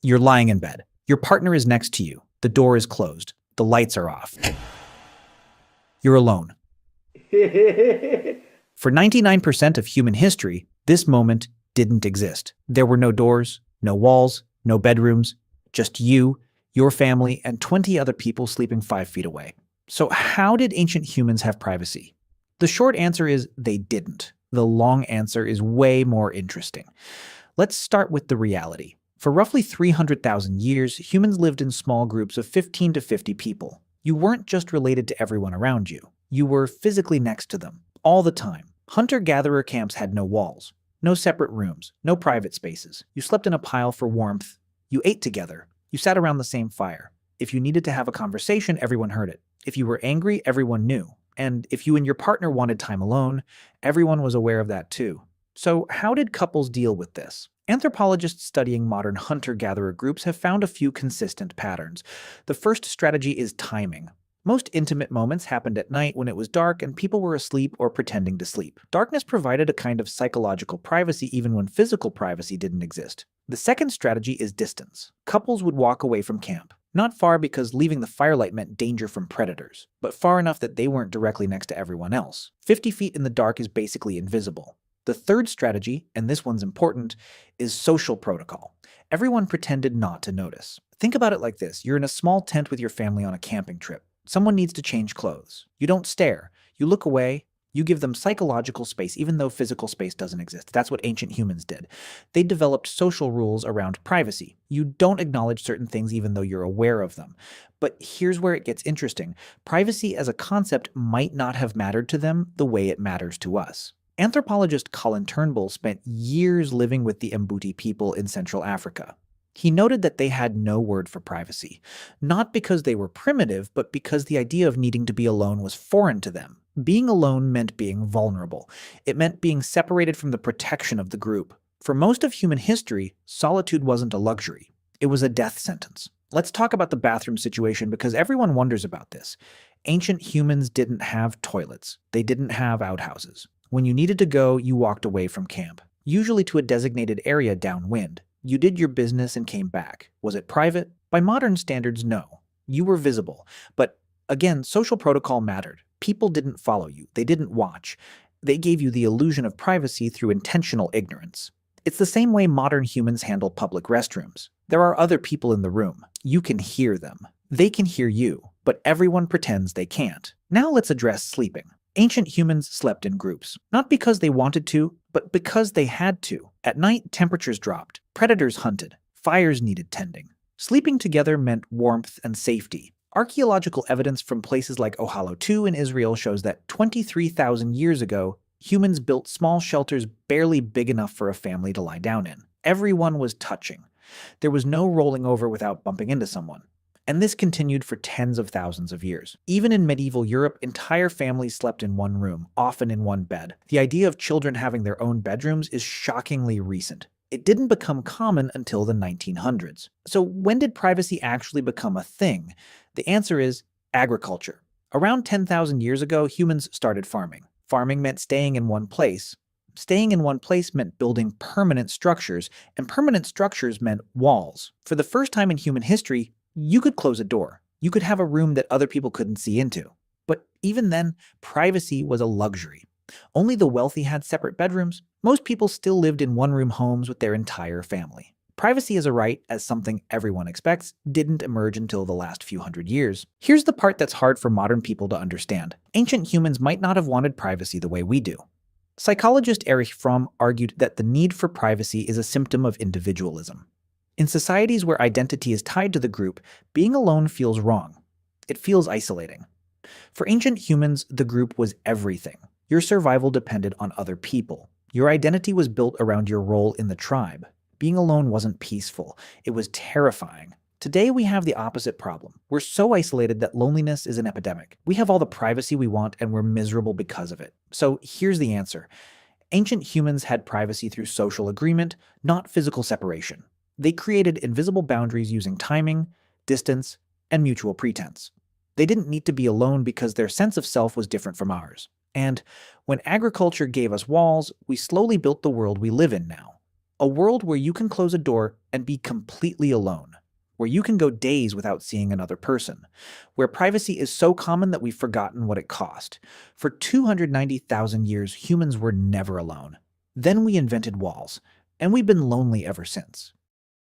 You're lying in bed. Your partner is next to you. The door is closed. The lights are off. You're alone. For 99% of human history, this moment didn't exist. There were no doors, no walls, no bedrooms, just you, your family, and 20 other people sleeping 5 feet away. So how did ancient humans have privacy? The short answer is they didn't. The long answer is way more interesting. Let's start with the reality. For roughly 300,000 years, humans lived in small groups of 15 to 50 people. You weren't just related to everyone around you. You were physically next to them, all the time. Hunter-gatherer camps had no walls, no separate rooms, no private spaces. You slept in a pile for warmth. You ate together. You sat around the same fire. If you needed to have a conversation, everyone heard it. If you were angry, everyone knew. And if you and your partner wanted time alone, everyone was aware of that too. So how did couples deal with this? Anthropologists studying modern hunter-gatherer groups have found a few consistent patterns. The first strategy is timing. Most intimate moments happened at night when it was dark and people were asleep or pretending to sleep. Darkness provided a kind of psychological privacy even when physical privacy didn't exist. The second strategy is distance. Couples would walk away from camp. Not far because leaving the firelight meant danger from predators, but far enough that they weren't directly next to everyone else. 50 feet in the dark is basically invisible. The third strategy, and this one's important, is social protocol. Everyone pretended not to notice. Think about it like this. You're in a small tent with your family on a camping trip. Someone needs to change clothes. You don't stare. You look away. You give them psychological space, even though physical space doesn't exist. That's what ancient humans did. They developed social rules around privacy. You don't acknowledge certain things even though you're aware of them. But here's where it gets interesting. Privacy as a concept might not have mattered to them the way it matters to us. Anthropologist Colin Turnbull spent years living with the Mbuti people in Central Africa. He noted that they had no word for privacy, not because they were primitive, but because the idea of needing to be alone was foreign to them. Being alone meant being vulnerable. It meant being separated from the protection of the group. For most of human history, solitude wasn't a luxury. It was a death sentence. Let's talk about the bathroom situation because everyone wonders about this. Ancient humans didn't have toilets. They didn't have outhouses. When you needed to go, you walked away from camp, usually to a designated area downwind. You did your business and came back. Was it private? By modern standards, no. You were visible. But again, social protocol mattered. People didn't follow you. They didn't watch. They gave you the illusion of privacy through intentional ignorance. It's the same way modern humans handle public restrooms. There are other people in the room. You can hear them. They can hear you, but everyone pretends they can't. Now let's address sleeping. Ancient humans slept in groups, not because they wanted to, but because they had to. At night, temperatures dropped, predators hunted, fires needed tending. Sleeping together meant warmth and safety. Archaeological evidence from places like Ohalo II in Israel shows that 23,000 years ago, humans built small shelters barely big enough for a family to lie down in. Everyone was touching. There was no rolling over without bumping into someone. And this continued for tens of thousands of years. Even in medieval Europe, entire families slept in one room, often in one bed. The idea of children having their own bedrooms is shockingly recent. It didn't become common until the 1900s. So when did privacy actually become a thing? The answer is agriculture. Around 10,000 years ago, humans started farming. Farming meant staying in one place. Staying in one place meant building permanent structures, and permanent structures meant walls. For the first time in human history, you could close a door. You could have a room that other people couldn't see into. But even then, privacy was a luxury. Only the wealthy had separate bedrooms. Most people still lived in one-room homes with their entire family. Privacy as a right, as something everyone expects, didn't emerge until the last few hundred years. Here's the part that's hard for modern people to understand. Ancient humans might not have wanted privacy the way we do. Psychologist Erich Fromm argued that the need for privacy is a symptom of individualism. In societies where identity is tied to the group, being alone feels wrong. It feels isolating. For ancient humans, the group was everything. Your survival depended on other people. Your identity was built around your role in the tribe. Being alone wasn't peaceful. It was terrifying. Today, we have the opposite problem. We're so isolated that loneliness is an epidemic. We have all the privacy we want, and we're miserable because of it. So here's the answer. Ancient humans had privacy through social agreement, not physical separation. They created invisible boundaries using timing, distance, and mutual pretense. They didn't need to be alone because their sense of self was different from ours. And when agriculture gave us walls, we slowly built the world we live in now. A world where you can close a door and be completely alone, where you can go days without seeing another person, where privacy is so common that we've forgotten what it cost. For 290,000 years, humans were never alone. Then we invented walls, and we've been lonely ever since.